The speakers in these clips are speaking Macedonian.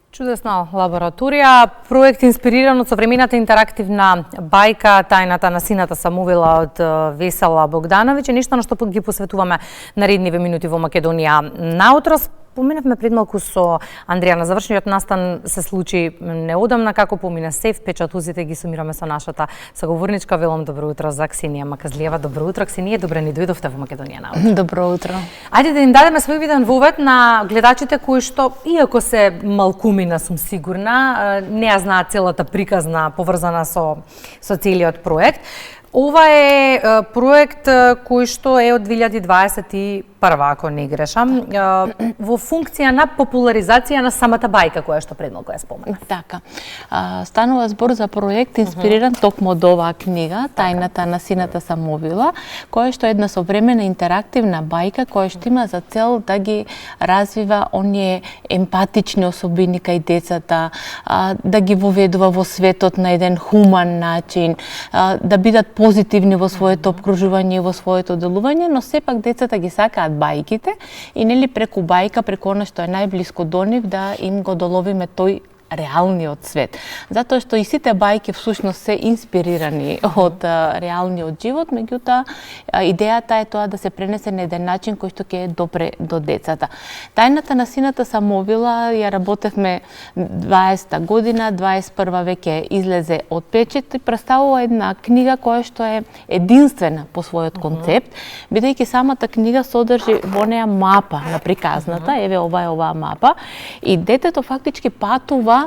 Чудесна лабораторија, проект инспириран од современата интерактивна бајка Тајната на сината Самувила од Весела Богдановиќ, нешто на што ги посветуваме наредниве минути во Македонија наутро. Поминавме пред малку со Андреја, на завршниот настан се случи неодамна, како помина се, впечатоците ги сумираме со нашата соговорничка. Велам добро утро за Ксенија Маказлиева. Добро утро, Ксенија, добре ни дојдовте во Македонија наутро. Добро утро. Ајде да им дадеме свој виден вовед на гледачите кои што, иако се малкумина, сум сигурна, не ја знаат целата приказна поврзана со целиот проект. Ова е проект кој што е од 2021, ако не грешам, во функција на популаризација на самата бајка која што предмалку ја спомена. Така. Станува збор за проект инспириран токму од оваа книга, Тајната на сината Самувила, која што е една современа интерактивна бајка која што има за цел да ги развива оние емпатични особини кај децата, да ги воведува во светот на еден хуман начин, да бидат позитивни во своето обкружување и во своето делување, но сепак децата ги сакаат бајките и нели преку бајка, преку она што е најблиско до нив, да им го доловиме тој реалниот свет. Затоа што и сите бајки всушност се инспирирани од реалниот живот, меѓутоа идејата е тоа да се пренесе на еден начин кој што ќе допре до децата. Тајната на сината Самувила ја работевме 20-та година, 21 веќе излезе од печет и представува една книга која што е единствена по својот концепт, бидејќи самата книга содржи во неа мапа на приказната, еве ова е оваа мапа, и детето фактички патува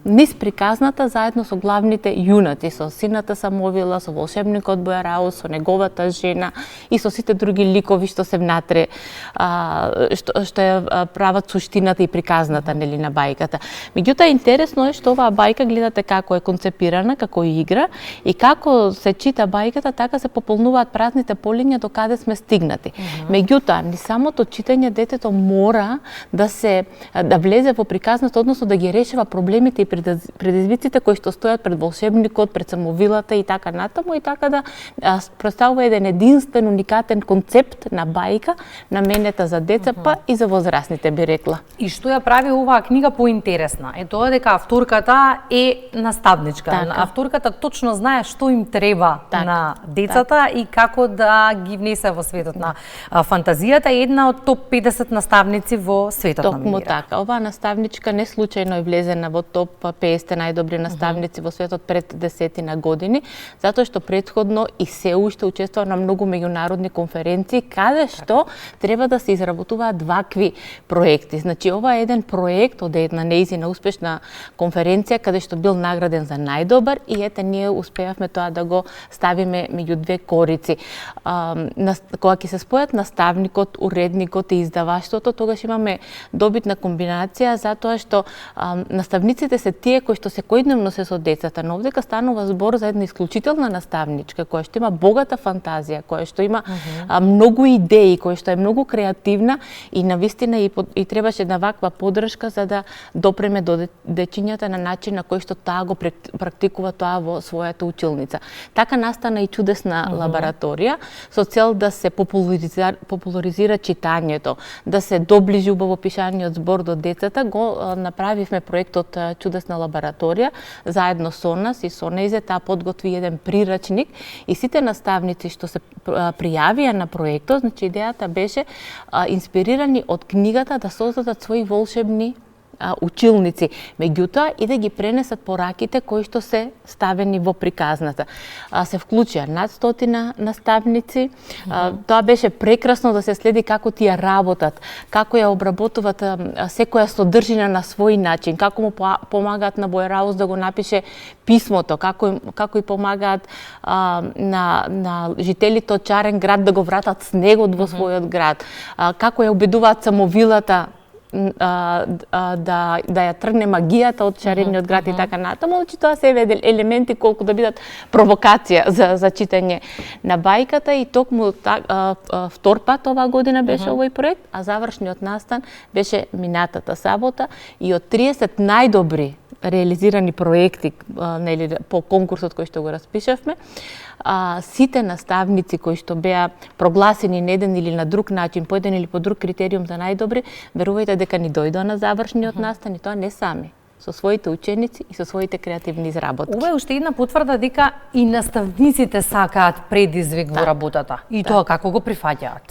низ приказната заедно со главните јунаци, со сината Самувила, со волшебникот Бојараус, со неговата жена и со сите други ликови што се внатре, што ја прават суштината и приказната нели на бајката. Меѓутоа интересно е што оваа бајка гледате како е концепирана, како игра и како се чита бајката, така се пополнуваат празните полиња до каде сме стигнати. Меѓутоа, ни самото читање детето мора да влезе во приказната, односно да ги решава проблемите и предизвиците кои што стојат пред волшебникот, пред Самувилата и така натаму, и така да представува еден единствен, уникатен концепт на бајка, наменета за деца, па и за возрастните, би рекла. И што ја прави оваа книга поинтересна е тоа дека авторката е наставничка. Така. Авторката точно знае што им треба на децата и како да ги внесе во светот на фантазијата, една од топ 50 наставници во светот на мира. Токму така. Оваа наставничка не случајно е влезена во топ 50 најдобри наставници во светот пред 10 години, затоа што претходно и се уште учествува на многу меѓународни конференции каде што треба да се изработуваат вакви проекти. Значи ова е еден проект од една неизина успешна конференција каде што бил награден за најдобар и ете ние успеавме тоа да го ставиме меѓу две корици. Кога ќе се спојат наставникот, уредникот и издаваштвото, тогаш имаме добитна комбинација затоа што наставниците се тие кои што секојдневно се со децата, но овдека станува збор за една исклучителна наставничка која што има богата фантазија, која што има многу идеи, која што е многу креативна и навистина и требаше една ваква поддршка за да допреме до дечињата на начин на кој што таа го практикува тоа во својата училница. Така настана и чудесна лабораторија со цел да се популаризира читањето, да се доближи убавопишаниот збор до децата. Го направивме проектот Чудесна лабораторија заедно со нас и со нејзе таа подготви еден прирачник и сите наставници што се пријавија на проектот, значи идејата беше инспирирани од книгата да создадат своји волшебни училници, меѓутоа и да ги пренесат пораките кои што се ставени во приказната. Се вклучија над 100 наставници. Тоа беше прекрасно да се следи како тие работат, како ја обработуваат секоја содржина на свој начин, како му помагаат на Бојараус да го напише писмото, како и помагаат на жителите од Чарен град да го вратат снегот во својот град, како ја убедуваат Самувилата да ја тргне магијата од чарениот град и така натаму, значи тоа се елементи колку да бидат провокација за читање на бајката и токму втор пат оваа година беше овој проект, а завршниот настан беше минатата сабота и од 30 најдобри реализирани проекти по конкурсот кој што го распишавме, сите наставници кои што беа прогласени на еден или на друг начин, по еден или по друг критериум за најдобри, верувајте дека ни дојдоа на завршниот настан и тоа не сами. со своите ученици и со своите креативни изработки. Ова е уште една потврда дека и наставниците сакаат предизвик во работата. И тоа како го прифаќаат.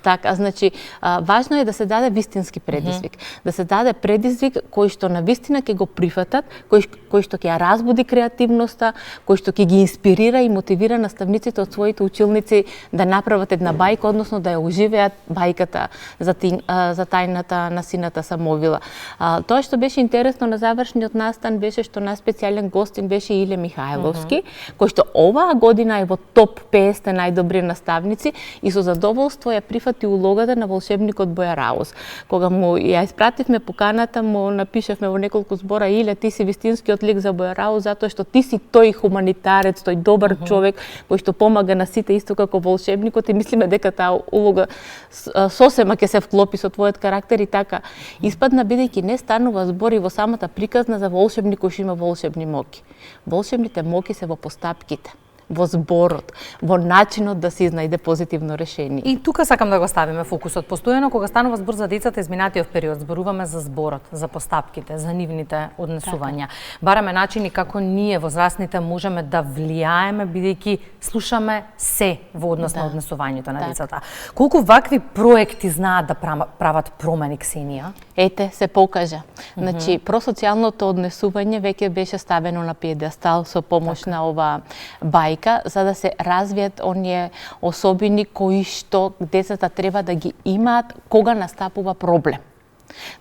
Така. Значи, важно е да се даде вистински предизвик. Да се даде предизвик кој што на вистина ќе го прифатат, кој што ќе ја разбуди креативноста, кој што ќе ги инспирира и мотивира наставниците од своите училници да направат една бајка, односно да ја оживеат бајката за тајната на сината Самовила. Тоа што беше интересно на завршниот настан беше што наш специјален гостин беше Иле Михајловски, кој што оваа година е во топ 50 најдобри наставници и со задоволство ја прифати улогата на волшебникот Боја Раус. Кога му ја испративме поканата, му напишавме во неколку збора: Иле, ти си вистинскиот лик за Боја Раус, затоа што ти си тој хуманитарец, тој добар човек кој што помага на сите исто како волшебникот, и мислиме дека таа улога сосема ќе се вклопи со твојот карактер. И така испадна, бидејќи не станува збори во самата приказна за волшебник кој што има волшебни моки. Волшебните моки се во постапките, во зборот, во начинот да се изнајде позитивно решение. И тука сакам да го ставиме фокусот. Постојано кога станува збор за децата изминатиот период, зборуваме за зборот, за постапките, за нивните однесувања. Бараме начини како ние возрастните можеме да влијаеме, бидејќи слушаме се во однос на однесувањето на децата. Колку вакви проекти знаат да прават промени, Ксенија? Ете, се покажа. Значи, просоцијалното однесување веќе беше ставено на пиедестал со помош на оваа бајка, за да се развијат оние особини кои што децата треба да ги имаат кога настапува проблем.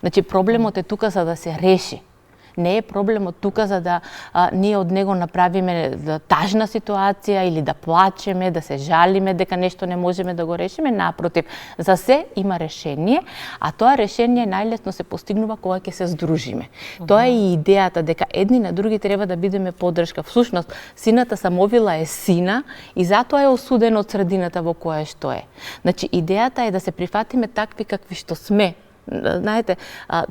Значи, проблемот е тука за да се реши. Не е проблемот тука за да ние од него направиме тажна ситуација или да плачеме, да се жалиме дека нешто не можеме да го решиме. Напротив, за се има решение, а тоа решение најлесно се постигнува кога ќе се здружиме. Тоа е и идејата дека едни на други треба да бидеме поддршка. Всушност, сината Самовила е сина и затоа е осуден од средината во која што е. Значи, идејата е да се прифатиме такви какви што сме. Знаете,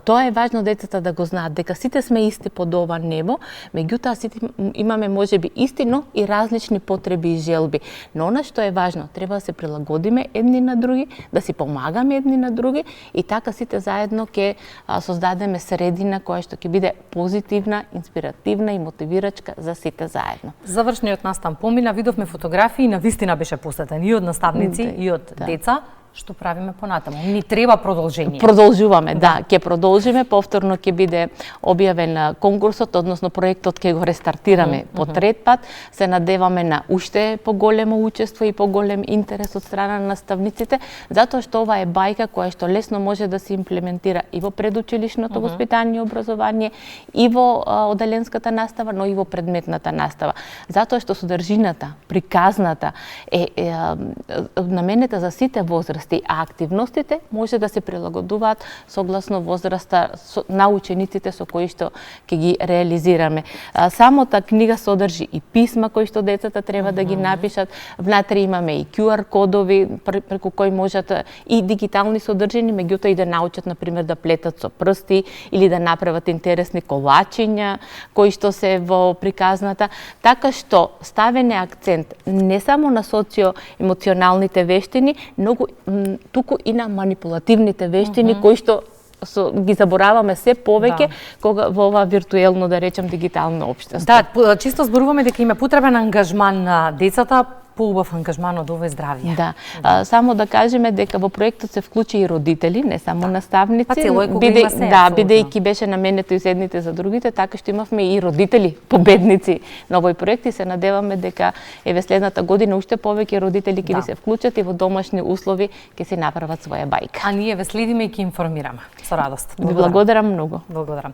тоа е важно децата да го знаат, дека сите сме исти под ова небо, меѓутоа сите имаме можеби исти, но и различни потреби и желби. Но она што е важно, треба да се прилагодиме едни на други, да си помагаме едни на други и така сите заедно ќе создадеме средина која што ќе биде позитивна, инспиративна и мотивирачка за сите заедно. Завршниот настан помина, видовме фотографии и навистина беше посетен и од наставници и од деца. Што правиме понатаму? Ни треба продолжение. Продолжуваме, да, ќе продолжиме, повторно ќе биде објавен конкурсот, односно проектот ќе го рестартираме по трет пат. Се надеваме на уште поголемо учество и поголем интерес од страна на наставниците, затоа што ова е бајка која што лесно може да се имплементира и во предучилишното воспитание и образование, и во оделенската настава, но и во предметната настава. Затоа што содржината, приказната е наменета за сите возрасти, а активностите може да се прилагодуваат согласно возраста на учениците со кои што ќе ги реализираме. Самата книга содржи и писма кои што децата треба да ги напишат. Внатре имаме и QR кодови преку кои можат и дигитални содржини, меѓутоа и да научат на пример да плетат со прсти или да направат интересни колачиња кои што се во приказната, така што ставен е акцент не само на социо-емоционалните вештини, многу туку и на манипулативните вештини кои што ги забораваме се повеќе кога во ова виртуелно, да речем, дигитално општество. Да, често зборуваме дека им е потребен ангажман на децата, поубав ангажман од овој здравје. Да. Само да кажеме дека во проектот се вклучи и родители, не само наставници. Бидејќи беше наменето и едните за другите, така што имавме и родители победници на овој проект и се надеваме дека еве следната година уште повеќе родители ќе се вклучат и во домашни услови ќе се направат своја бајка. А ние ве следиме и ќе информираме. Со радост. Ви благодарам многу. Благодарам.